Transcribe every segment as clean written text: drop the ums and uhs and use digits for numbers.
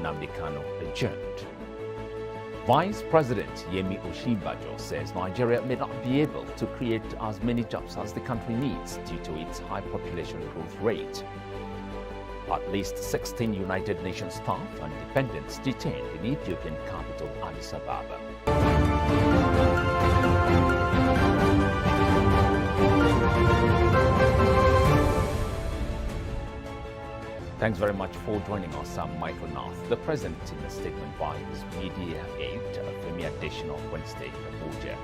Nnamdi Kanu adjourned. Vice President Yemi Osinbajo says Nigeria may not be able to create as many jobs as the country needs due to its high population growth rate. At least 16 United Nations staff and dependents detained in Ethiopian capital Addis Ababa. Thanks very much for joining us. I'm Michael North. The President, in a statement by his media aide, Femi Adesina, on Wednesday in Abuja,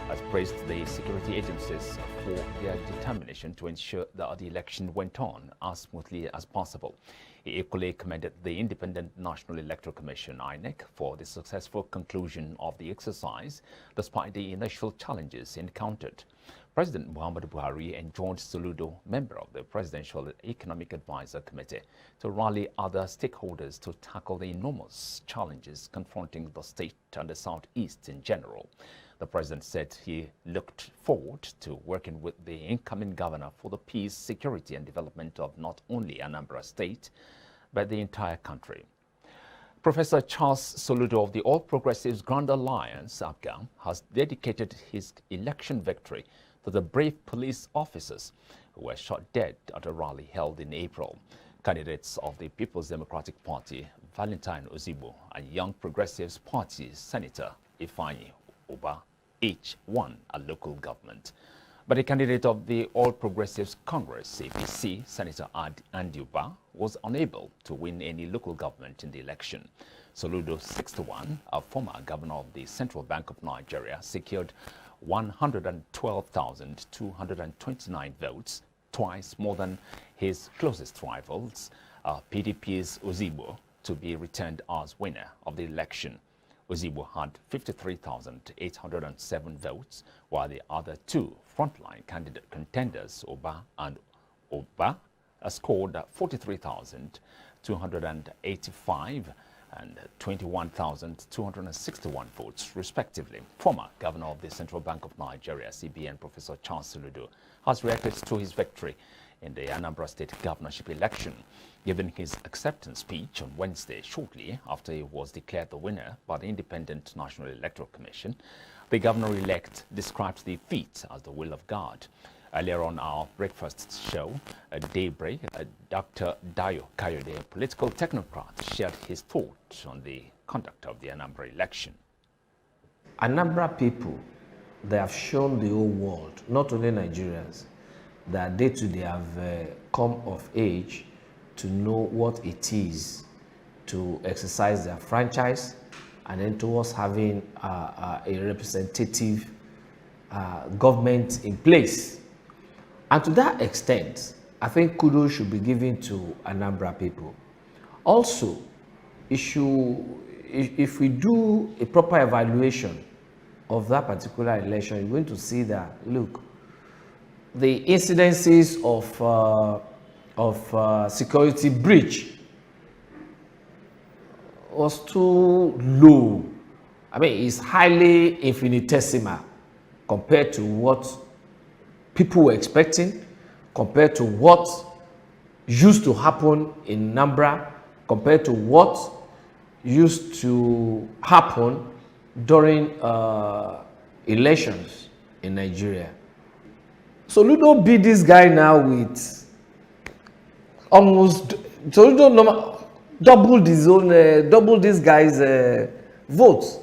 has praised the security agencies for their determination to ensure that the election went on as smoothly as possible. He equally commended the Independent National Electoral Commission, INEC, for the successful conclusion of the exercise, despite the initial challenges encountered. President Muhammadu Buhari enjoined Soludo, member of the Presidential Economic Advisor Committee, to rally other stakeholders to tackle the enormous challenges confronting the state and the Southeast in general. The president said he looked forward to working with the incoming governor for the peace, security and development of not only Anambra State, but the entire country. Professor Charles Soludo of the All Progressives Grand Alliance, APGA, has dedicated his election victory to the brave police officers who were shot dead at a rally held in April. Candidates of the People's Democratic Party, Valentine Ozigbo, and Young Progressives Party Senator Ifeanyi Uba each won a local government. But the candidate of the All Progressives Congress, APC, Senator Andy Uba, was unable to win any local government in the election. Soludo 61, a former governor of the Central Bank of Nigeria, secured 112,229 votes, twice more than his closest rivals, PDP's Ozigbo, to be returned as winner of the election. Ozigbo had 53,807 votes, while the other two frontline contenders, Uba and Uba, scored 43,285 and 21,261 votes, respectively. Former Governor of the Central Bank of Nigeria, CBN, Professor Charles Soludo, has reacted to his victory in the Anambra State governorship election, giving his acceptance speech on Wednesday shortly after he was declared the winner by the Independent National Electoral Commission. The governor-elect described the feat as the will of God. Earlier on our breakfast show, Daybreak, Dr. Dayo Kayode, a political technocrat, shared his thoughts on the conduct of the Anambra election. Anambra people, they have shown the whole world, not only Nigerians, that they too they have come of age to know what it is to exercise their franchise and then towards having a representative government in place. And to that extent, I think kudos should be given to Anambra people. Also, if we do a proper evaluation of that particular election, you're going to see that, look, the incidences of security breach was too low. I mean, it's highly infinitesimal compared to what people were expecting, compared to what used to happen in Anambra, compared to what used to happen during elections in Nigeria. So Soludo beat this guy now with almost Soludo double this guy's votes.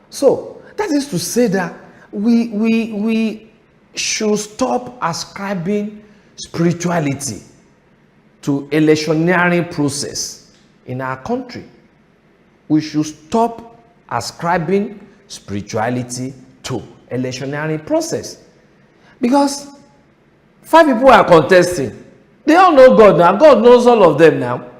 So that is to say that we should stop ascribing spirituality to electioneering process in our country. We should stop ascribing spirituality to electioneering process, because 5 people are contesting. They all know God now. God knows all of them now.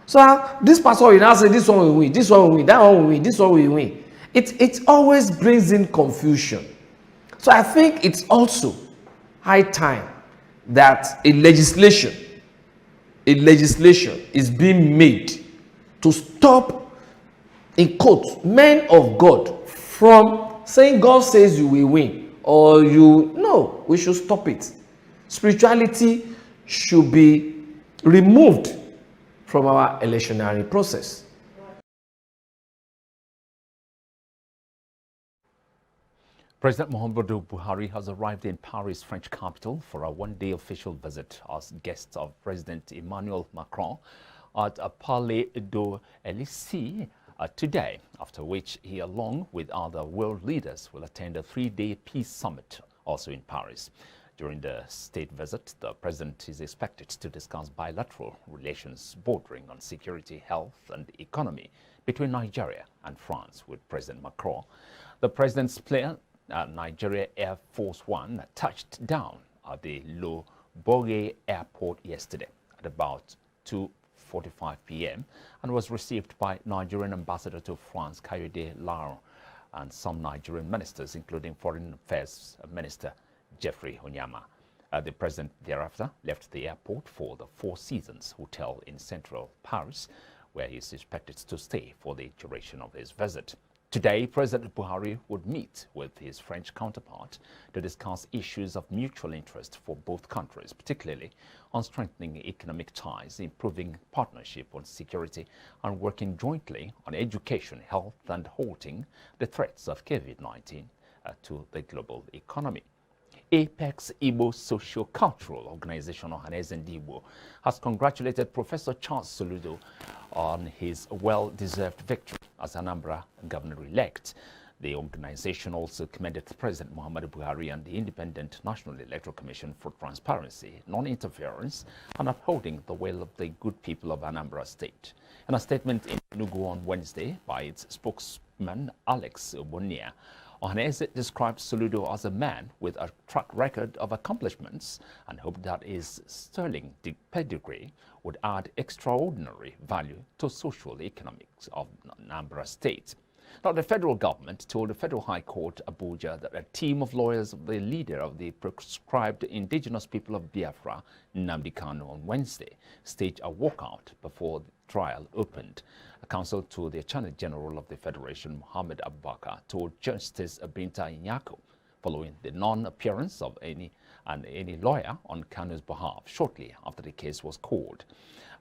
So this person will now say this one will win, this one will win, that one will win, this one will win. It always brings in confusion. So I think it's also high time that a legislation is being made to stop, in quotes, men of God from saying God says you will win or you. No, we should stop it. Spirituality should be removed from our electionary process. President Muhammadu Buhari has arrived in Paris, French capital, for a one-day official visit as guest of President Emmanuel Macron at Palais de l'Élysée today, after which he, along with other world leaders, will attend a three-day peace summit also in Paris. During the state visit, the president is expected to discuss bilateral relations bordering on security, health and economy between Nigeria and France with President Macron. The president's plane, Nigeria Air Force One, touched down at the Le Bourget airport yesterday at about 2:45 p.m. and was received by Nigerian ambassador to France, Kayode Laron, and some Nigerian ministers, including Foreign Affairs Minister Jeffrey Onyama. The president thereafter left the airport for the Four Seasons Hotel in central Paris, where he is expected to stay for the duration of his visit. Today, President Buhari would meet with his French counterpart to discuss issues of mutual interest for both countries, particularly on strengthening economic ties, improving partnership on security, and working jointly on education, health, and halting the threats of COVID-19 to the global economy. Apex Igbo Socio-Cultural Organization, Ohaneze Ndigbo, has congratulated Professor Charles Soludo on his well-deserved victory as Anambra governor-elect. The organization also commended President Muhammadu Buhari and the Independent National Electoral Commission for transparency, non-interference, and upholding the will of the good people of Anambra State. In a statement in Enugu on Wednesday by its spokesman, Alex Obonia, Ohaneze described Soludo as a man with a track record of accomplishments and hoped that his sterling pedigree would add extraordinary value to social economics of Anambra State. Now, the federal government told the Federal High Court, Abuja, that a team of lawyers of the leader of the proscribed indigenous people of Biafra, Nnamdi Kanu, on Wednesday staged a walkout before the trial opened. A counsel to the Attorney General of the Federation, Mohammed Abubakar, told Justice Binta Nyako, following the non-appearance of any lawyer on Kanu's behalf shortly after the case was called.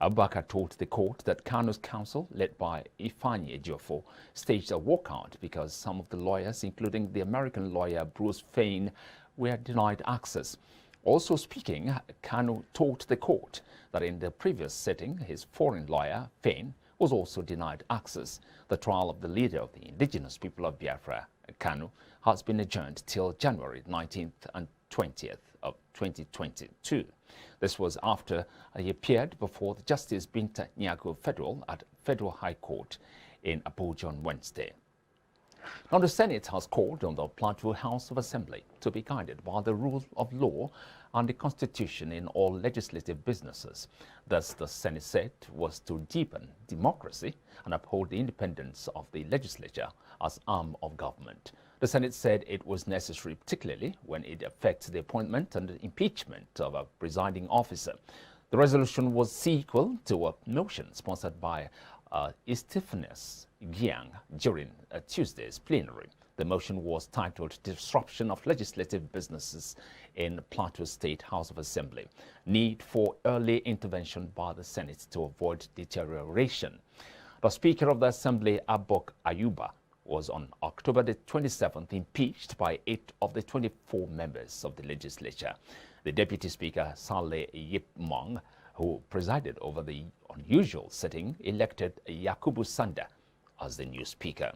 Abubakar told the court that Kanu's counsel, led by Ifeanyi Ejiofor, staged a walkout because some of the lawyers, including the American lawyer Bruce Fein, were denied access. Also speaking, Kanu told the court that in the previous setting, his foreign lawyer, Fein, was also denied access. The trial of the leader of the indigenous people of Biafra, Kanu, has been adjourned till January 19th and 20th of 2022. This was after he appeared before the Justice Binta Nyako Federal at Federal High Court in Abuja on Wednesday. Now, the Senate has called on the Plateau House of Assembly to be guided by the rule of law and the Constitution in all legislative businesses. Thus, the Senate said was to deepen democracy and uphold the independence of the legislature as arm of government. The Senate said it was necessary, particularly when it affects the appointment and impeachment of a presiding officer. The resolution was sequel to a motion sponsored by Stephanus Gyang during Tuesday's plenary. The motion was titled Disruption of Legislative Businesses in Plateau State House of Assembly, Need for Early Intervention by the Senate to Avoid Deterioration. The Speaker of the Assembly, Abok Ayuba, was on October the 27th impeached by 8 of the 24 members of the legislature. The Deputy Speaker, Saleh Yipmong, who presided over the unusual sitting, elected Yakubu Sanda as the new speaker.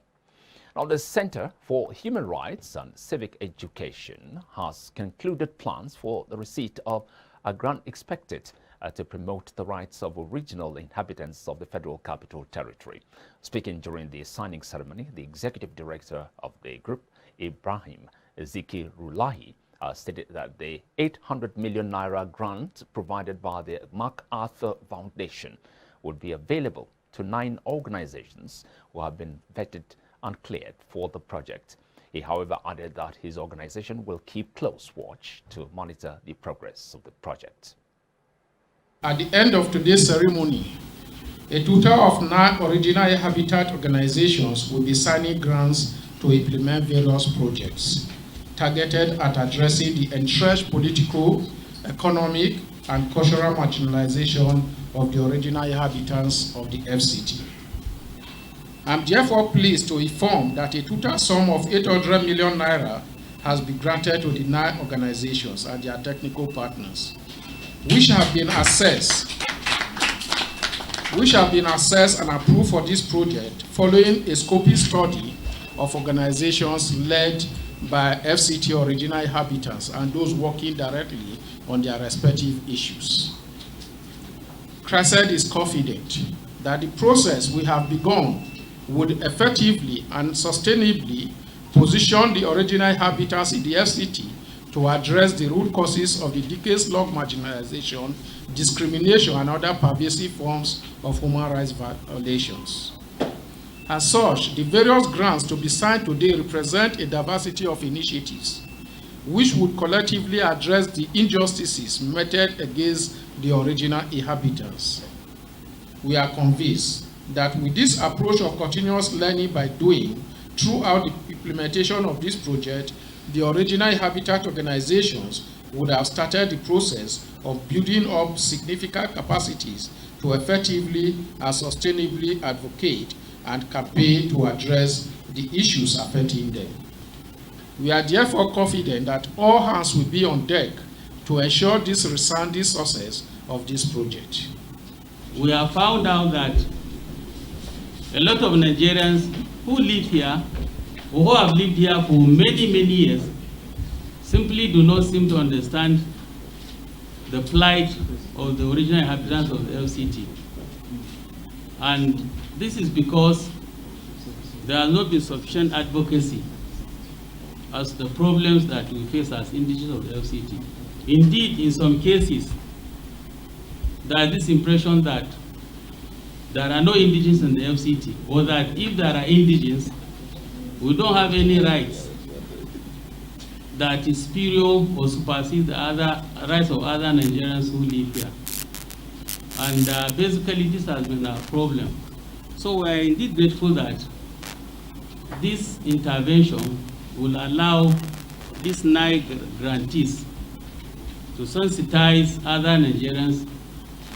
Now, the Center for Human Rights and Civic Education has concluded plans for the receipt of a grant expected to promote the rights of original inhabitants of the Federal Capital Territory. Speaking during the signing ceremony, the executive director of the group, Ibrahim Ziki Rulahi, stated that the 800 million naira grant provided by the MacArthur Foundation would be available to 9 organizations who have been vetted and cleared for the project. He, however, added that his organization will keep close watch to monitor the progress of the project. At the end of today's ceremony, a total of 9 original habitat organizations will be signing grants to implement various projects targeted at addressing the entrenched political, economic, and cultural marginalization of the original inhabitants of the FCT. I'm therefore pleased to inform that a total sum of 800 million naira has been granted to the 9 organizations and their technical partners, which have been assessed and approved for this project following a scoping study of organizations led by FCT original inhabitants and those working directly on their respective issues. CRESED is confident that the process we have begun would effectively and sustainably position the original inhabitants in the FCT to address the root causes of the decades-long marginalization, discrimination, and other pervasive forms of human rights violations. As such, the various grants to be signed today represent a diversity of initiatives which would collectively address the injustices meted against the original inhabitants. We are convinced that with this approach of continuous learning by doing throughout the implementation of this project, the original habitat organizations would have started the process of building up significant capacities to effectively and sustainably advocate and campaign to address the issues affecting them. We are therefore confident that all hands will be on deck to ensure this resounding success of this project. We have found out that a lot of Nigerians who live here or who have lived here for many years simply do not seem to understand the plight of the original inhabitants of the LCT. And this is because there has not been sufficient advocacy as the problems that we face as indigenous of the LCT. Indeed, in some cases, there is this impression that there are no indigenes in the FCT, or that if there are indigenes, we don't have any rights that is superior or supersedes the other rights of other Nigerians who live here. And basically, this has been a problem. So we are indeed grateful that this intervention will allow these 9 grantees to sensitize other Nigerians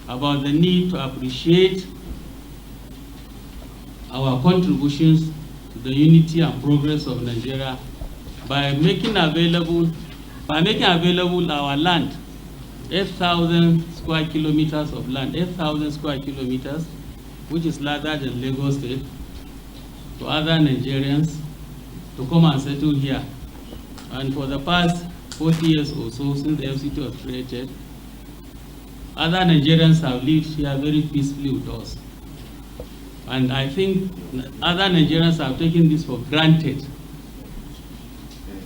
about the need to appreciate our contributions to the unity and progress of Nigeria by making available our land, 8,000 square kilometers of land, 8,000 square kilometers, which is larger than Lagos State, to other Nigerians to come and settle here. And for the past 40 years or so since the FCT was created, other Nigerians have lived here very peacefully with us. And I think other Nigerians have taken this for granted.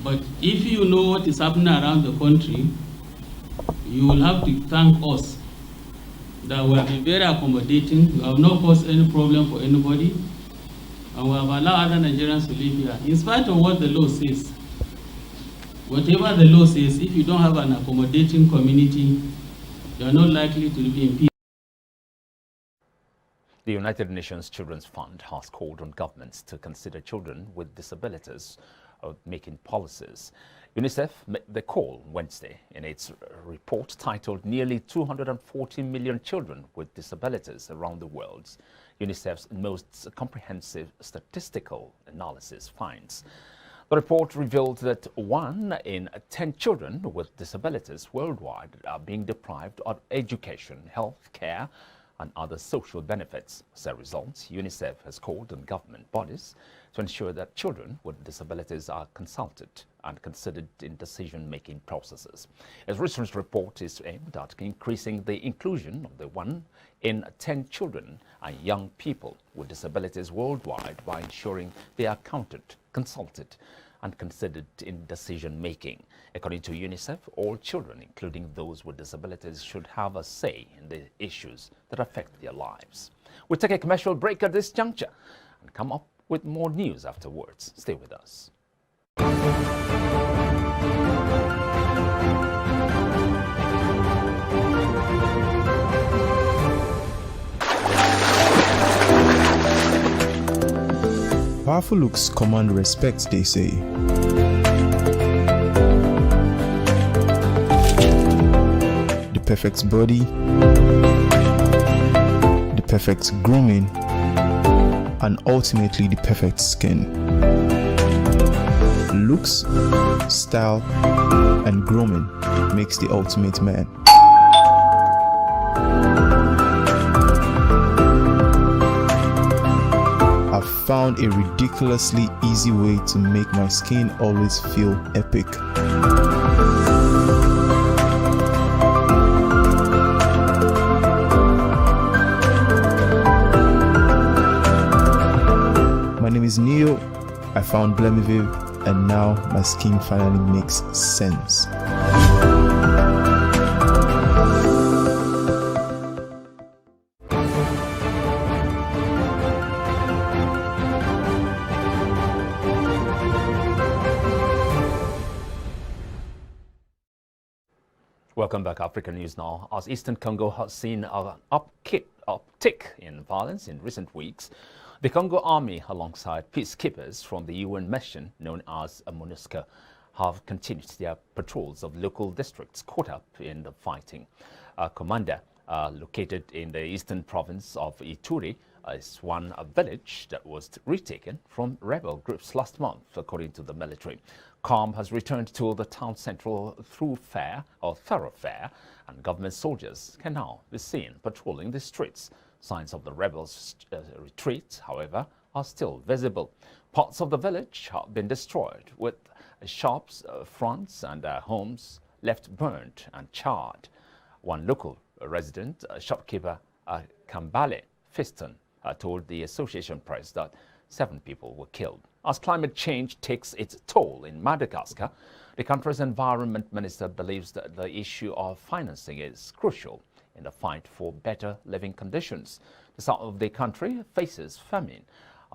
But if you know what is happening around the country, you will have to thank us that we have been very accommodating. We have not caused any problem for anybody. And we have allowed other Nigerians to live here, in spite of what the law says. Whatever the law says, if you don't have an accommodating community, you are not likely to live in peace. The United Nations Children's Fund has called on governments to consider children with disabilities of making policies. UNICEF made the call Wednesday in its report titled Nearly 240 million children with disabilities around the world. UNICEF's most comprehensive statistical analysis finds. The report revealed that 1 in 10 children with disabilities worldwide are being deprived of education, health care, and other social benefits. As a result, UNICEF has called on government bodies to ensure that children with disabilities are consulted and considered in decision-making processes. Its recent report is aimed at increasing the inclusion of the 1 in 10 children and young people with disabilities worldwide by ensuring they are counted, consulted, and considered in decision-making. According to UNICEF, all children, including those with disabilities, should have a say in the issues that affect their lives. We'll take a commercial break at this juncture and come up with more news afterwards. Stay with us. Powerful looks command respect, they say. The perfect body, the perfect grooming, and ultimately the perfect skin. looks, style, and grooming makes the ultimate man. I've found a ridiculously easy way to make my skin always feel epic. My name is Neo. I found Blemiviv, and now my skin finally makes sense. Welcome back, Africa News Now. As Eastern Congo has seen an uptick in violence in recent weeks, the Congo Army, alongside peacekeepers from the UN mission known as MONUSCO, have continued their patrols of local districts caught up in the fighting. A commander located in the eastern province of Ituri is one village that was retaken from rebel groups last month, according to the military. Calm has returned to the town central thoroughfare, and government soldiers can now be seen patrolling the streets. Signs of the rebels' retreat, however, are still visible. Parts of the village have been destroyed, with shops, fronts, and homes left burnt and charred. One local resident, shopkeeper Kambale Fiston, told the Association Press that 7 people were killed. As climate change takes its toll in Madagascar, the country's environment minister believes that the issue of financing is crucial in the fight for better living conditions. The south of the country faces famine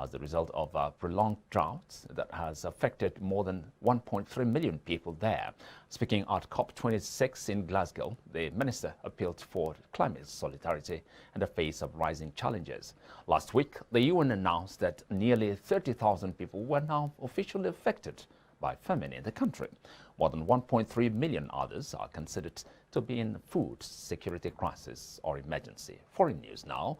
as a result of a prolonged drought that has affected more than 1.3 million people there. Speaking at COP26 in Glasgow, the minister appealed for climate solidarity in the face of rising challenges. Last week, the UN announced that nearly 30,000 people were now officially affected by famine in the country. More than 1.3 million others are considered to be in food security crisis or emergency. Foreign news now.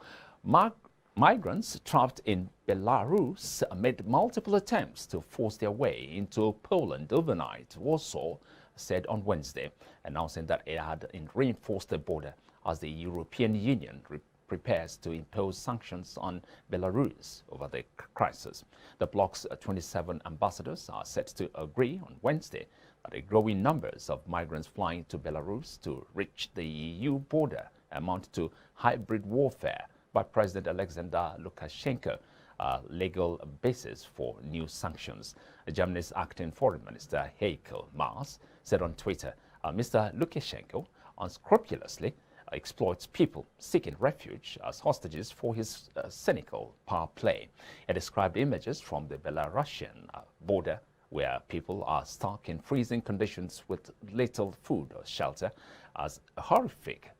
Migrants trapped in Belarus made multiple attempts to force their way into Poland overnight, Warsaw said on Wednesday, announcing that it had reinforced the border as the European Union prepares to impose sanctions on Belarus over the crisis. The bloc's 27 ambassadors are set to agree on Wednesday that the growing numbers of migrants flying to Belarus to reach the EU border amount to hybrid warfare by President Alexander Lukashenko, a legal basis for new sanctions. Germany's acting foreign minister Heiko Maas said on Twitter, Mr. Lukashenko unscrupulously exploits people seeking refuge as hostages for his cynical power play. He described images from the Belarusian border where people are stuck in freezing conditions with little food or shelter as horrific,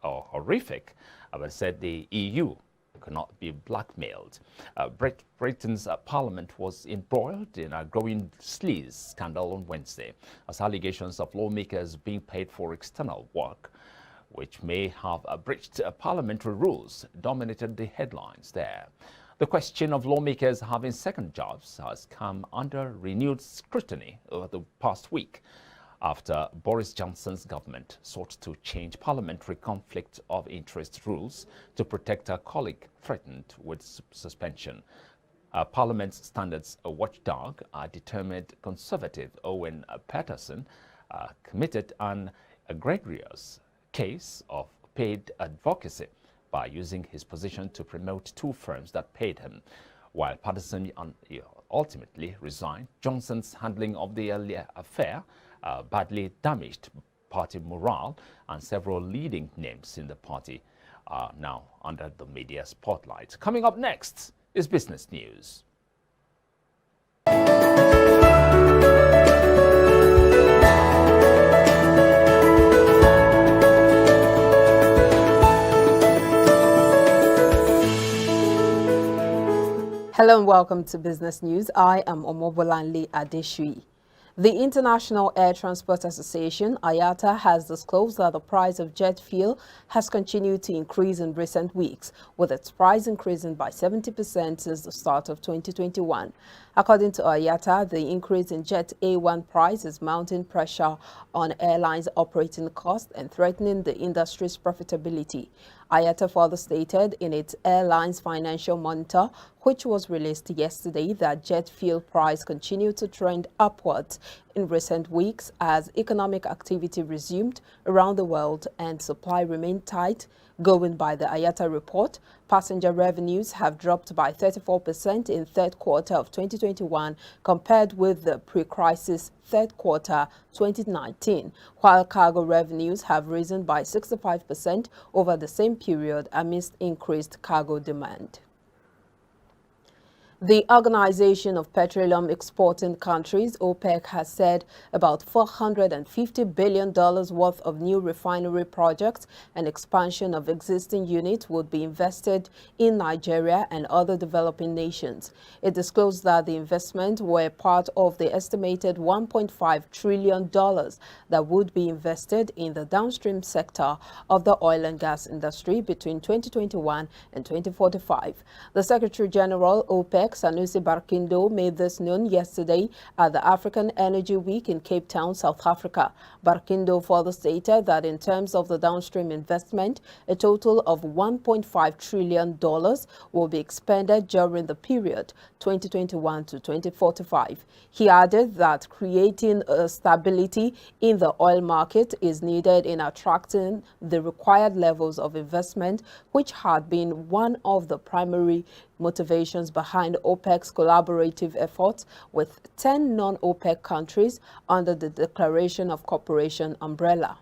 but said the EU cannot be blackmailed. Britain's parliament was embroiled in a growing sleaze scandal on Wednesday as allegations of lawmakers being paid for external work, which may have breached parliamentary rules, dominated the headlines there. The question of lawmakers having second jobs has come under renewed scrutiny over the past week after Boris Johnson's government sought to change parliamentary conflict of interest rules to protect a colleague threatened with suspension. Parliament's standards watchdog, determined conservative Owen Patterson, committed an egregious case of paid advocacy by using his position to promote 2 firms that paid him. While Patterson ultimately resigned, Johnson's handling of the earlier affair badly damaged party morale, and several leading names in the party are now under the media spotlight. Coming up next is business news. Hello and welcome to Business News. I am Omobolanle Adeshui. The International Air Transport Association, IATA, has disclosed that the price of jet fuel has continued to increase in recent weeks, with its price increasing by 70% since the start of 2021. According to IATA, the increase in jet A1 price is mounting pressure on airlines' operating costs and threatening the industry's profitability. IATA further stated in its Airlines Financial Monitor, which was released yesterday, that jet fuel price continued to trend upwards in recent weeks as economic activity resumed around the world and supply remained tight. Going by the IATA report, passenger revenues have dropped by 34% in third quarter of 2021 compared with the pre-crisis third quarter 2019, while cargo revenues have risen by 65% over the same period amidst increased cargo demand. The Organization of Petroleum Exporting Countries, OPEC, has said about $450 billion worth of new refinery projects and expansion of existing units would be invested in Nigeria and other developing nations. It disclosed that the investments were part of the estimated $1.5 trillion that would be invested in the downstream sector of the oil and gas industry between 2021 and 2045. The Secretary General, OPEC, Sanusi Barkindo, made this known yesterday at the African Energy Week in Cape Town, South Africa. Barkindo further stated that in terms of the downstream investment, a total of $1.5 trillion will be expended during the period 2021 to 2045. He added that creating stability in the oil market is needed in attracting the required levels of investment, which had been one of the primary motivations behind OPEC's collaborative efforts with 10 non-OPEC countries under the Declaration of Cooperation umbrella.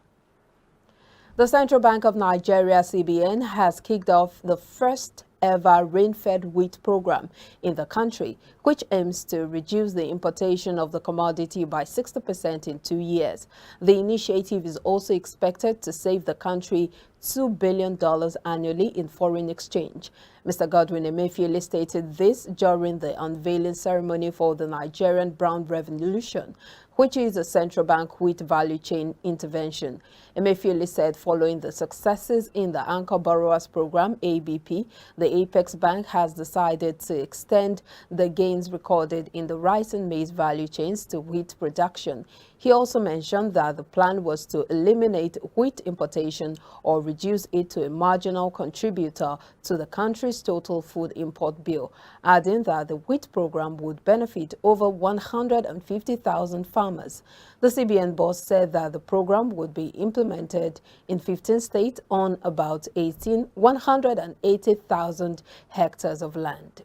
The Central Bank of Nigeria, CBN, has kicked off the first ever rain-fed wheat program in the country, which aims to reduce the importation of the commodity by 60% in 2 years. The initiative is also expected to save the country $2 billion annually in foreign exchange. Mr. Godwin Emefiele stated this during the unveiling ceremony for the Nigerian Brown Revolution, which is a central bank wheat value chain intervention. Emefiele said following the successes in the Anchor Borrowers Program, ABP, the Apex Bank has decided to extend the gains recorded in the rice and maize value chains to wheat production. He also mentioned that the plan was to eliminate wheat importation or reduce it to a marginal contributor to the country's total food import bill, adding that the wheat program would benefit over 150,000 farmers. The CBN boss said that the program would be implemented in 15 states on about 180,000 hectares of land.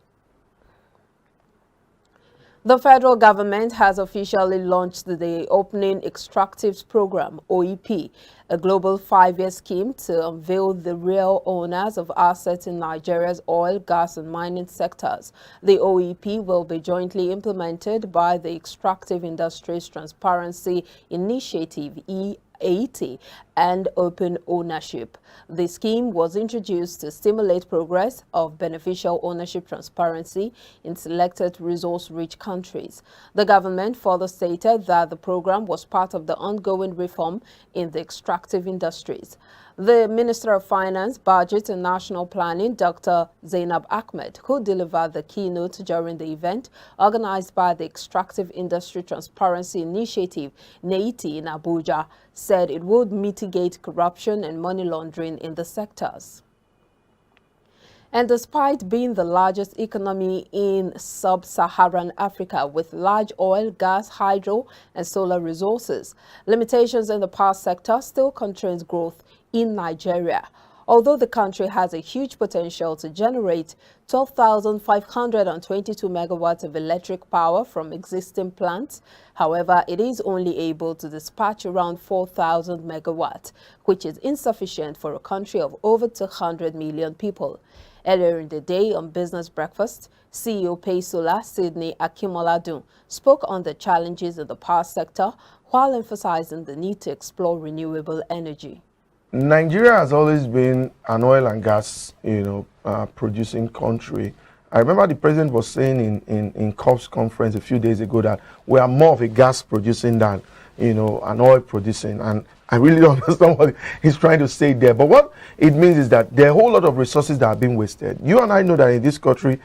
The federal government has officially launched the Opening Extractives Program, OEP, a global 5-year scheme to unveil the real owners of assets in Nigeria's oil, gas, and mining sectors. The OEP will be jointly implemented by the Extractive Industries Transparency Initiative, EAT, and Open Ownership. The scheme was introduced to stimulate progress of beneficial ownership transparency in selected resource-rich countries. The government further stated that the program was part of the ongoing reform in the extractive industries. The Minister of Finance, Budget and National Planning, Dr. Zainab Ahmed, who delivered the keynote during the event organized by the Extractive Industry Transparency Initiative, NEIT, in Abuja, said it would mitigate corruption and money laundering in the sectors. And despite being the largest economy in sub-Saharan Africa with large oil, gas, hydro, and solar resources, limitations in the power sector still constrains growth in Nigeria. Although the country has a huge potential to generate 12,522 megawatts of electric power from existing plants, however, it is only able to dispatch around 4,000 megawatts, which is insufficient for a country of over 200 million people. Earlier in the day on Business Breakfast, CEO Paysola Sydney Akimoladun spoke on the challenges in the power sector while emphasizing the need to explore renewable energy. Nigeria has always been an oil and gas, producing country, I remember the president was saying in COP's conference a few days ago that we are more of a gas producing than, an oil producing. And I really don't understand what he's trying to say there. But what it means is that there are a whole lot of resources that are being wasted. You and I know that in this country,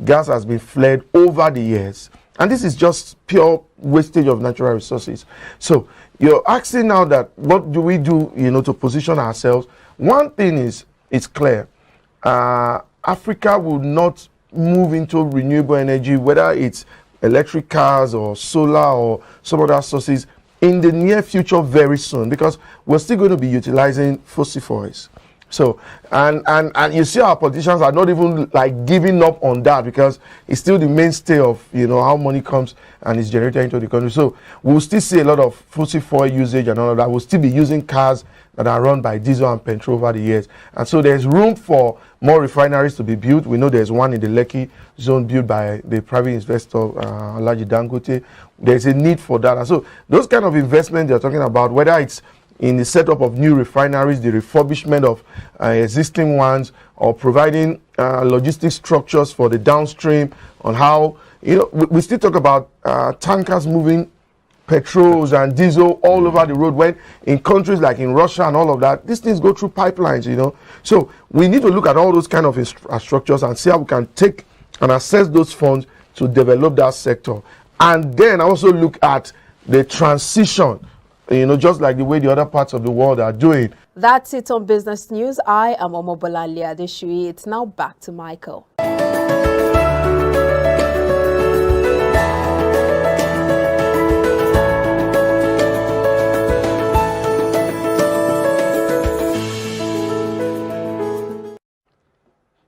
gas has been flared over the years. And this is just pure wastage of natural resources. So you're asking now that what do we do, to position ourselves? One thing is, it's clear. Africa will not move into renewable energy, whether it's electric cars or solar or some other sources, in the near future very soon, because we're still going to be utilizing fossil fuels. So, and you see our politicians are not even like giving up on that, because it's still the mainstay of, how money comes and is generated into the country. So we'll still see a lot of fossil fuel usage and all of that. We'll still be using cars that are run by diesel and petrol over the years. And so there's room for more refineries to be built. We know there's one in the Lekki zone built by the private investor, Alhaji Dangote. There's a need for that. And so those kind of investments they're talking about, whether it's in the setup of new refineries, the refurbishment of existing ones, or providing logistic structures for the downstream on how, we still talk about tankers moving petrols and diesel all over the road, when in countries like in Russia and all of that, these things go through pipelines, So we need to look at all those kind of structures and see how we can take and access those funds to develop that sector. And then also look at the transition, just like the way the other parts of the world are doing. That's it on Business News. I am Omobolanle Adeshui. It's now back to Michael.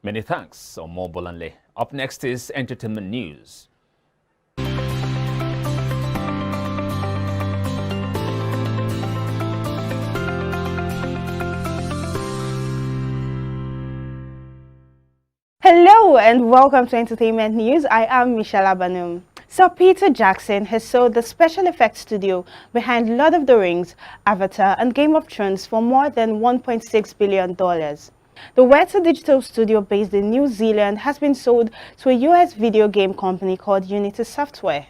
Many thanks, Omobolanle. Up next is entertainment news. Hello and welcome to Entertainment News. I am Michelle Abanum. Sir Peter Jackson has sold the special effects studio behind Lord of the Rings, Avatar and Game of Thrones for more than $1.6 billion. The Weta Digital studio based in New Zealand has been sold to a US video game company called Unity Software.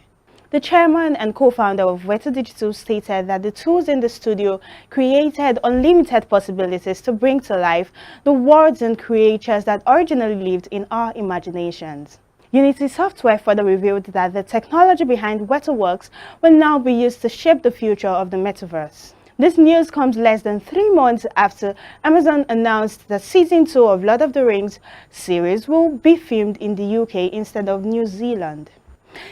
The chairman and co-founder of Weta Digital stated that the tools in the studio created unlimited possibilities to bring to life the worlds and creatures that originally lived in our imaginations. Unity Software further revealed that the technology behind WetaWorks will now be used to shape the future of the metaverse. This news comes less than 3 months after Amazon announced that Season 2 of Lord of the Rings series will be filmed in the UK instead of New Zealand.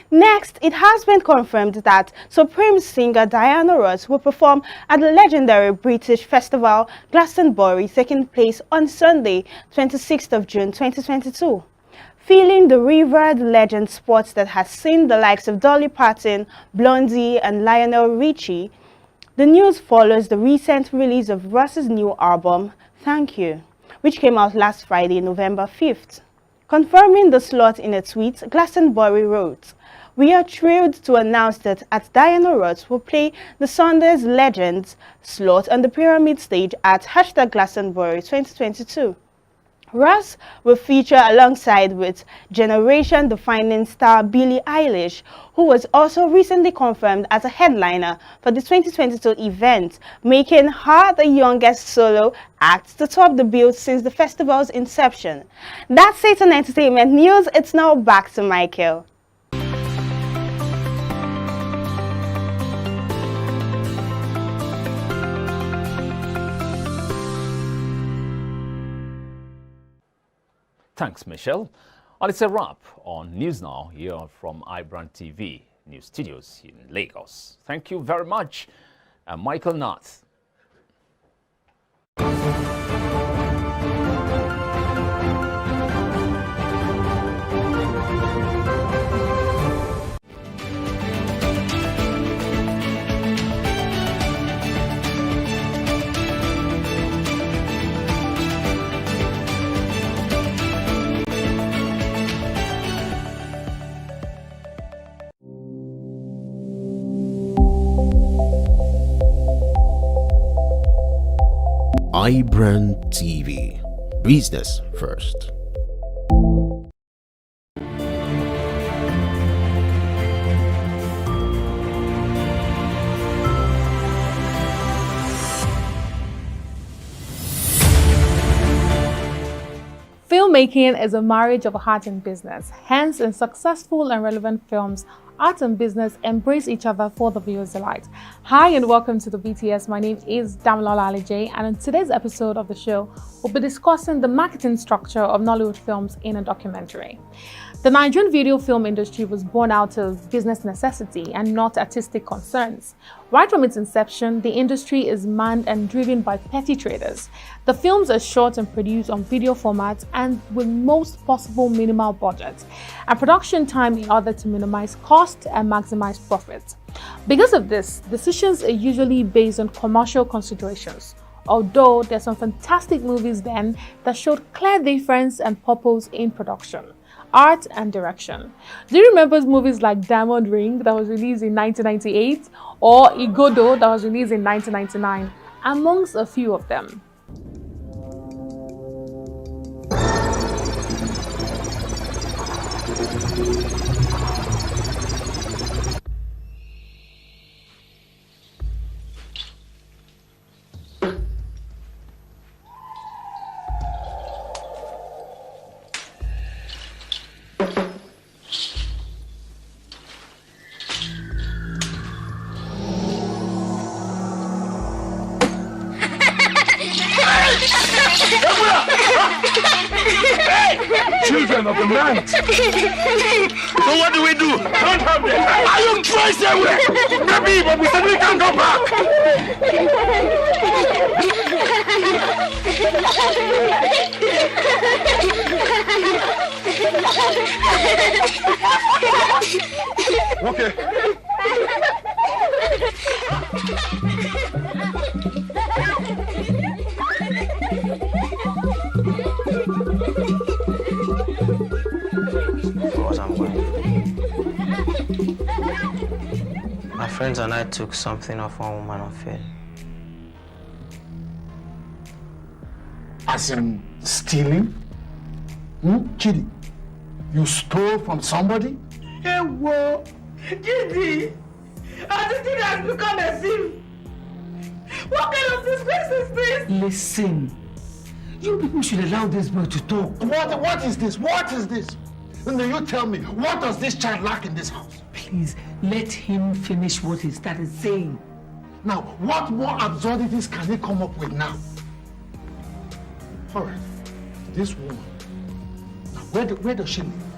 Next, it has been confirmed that Supreme singer Diana Ross will perform at the legendary British festival Glastonbury, taking place on Sunday, 26th of June 2022. Feeling the revered legend sports that has seen the likes of Dolly Parton, Blondie and Lionel Richie, the news follows the recent release of Ross's new album, Thank You, which came out last Friday, November 5th. Confirming the slot in a tweet, Glastonbury wrote, "We are thrilled to announce that at Diana Ross will play the Sundays Legends slot on the Pyramid stage at #Glastonbury 2022. Ross will feature alongside with generation-defining star Billie Eilish, who was also recently confirmed as a headliner for the 2022 event, making her the youngest solo act to top the bill since the festival's inception. That's it on Entertainment News. It's now back to Michael. Thanks, Michelle. And it's a wrap on News Now here from iBrand TV News Studios in Lagos. Thank you very much. I'm Michael Nath. iBrand TV. Business first. Filmmaking is a marriage of art and business. Hence, in successful and relevant films, art and business embrace each other for the viewer's delight. Hi and welcome to the BTS. My name is Damilola Ali, and in today's episode of the show, we'll be discussing the marketing structure of Nollywood films in a documentary. The Nigerian video film industry was born out of business necessity and not artistic concerns. Right from its inception, the industry is manned and driven by petty traders. The films are shot and produced on video formats and with most possible minimal budget, and production time in order to minimize cost and maximize profit. Because of this, decisions are usually based on commercial considerations. Although there's some fantastic movies then that showed clear difference and purpose in production, art and direction. Do you remember movies like Diamond Ring that was released in 1998 or Igodo that was released in 1999, amongst a few of them? Children of the night! So what do we do? Don't have them! Are you crazy? Maybe, but we said we can't go back! Okay. My friends and I took something off one woman on fair. As in stealing? Chidi, you stole from somebody? Hey, whoa! Chidi! Attitude has become a sin! What kind of disgrace is this? Listen, you people should allow this boy to talk. What is this? What is this? And then you tell me, what does this child lack in this house? Please, let him finish what he started saying. Now, what more absurdities can he come up with now? All right, this woman, now where does she live?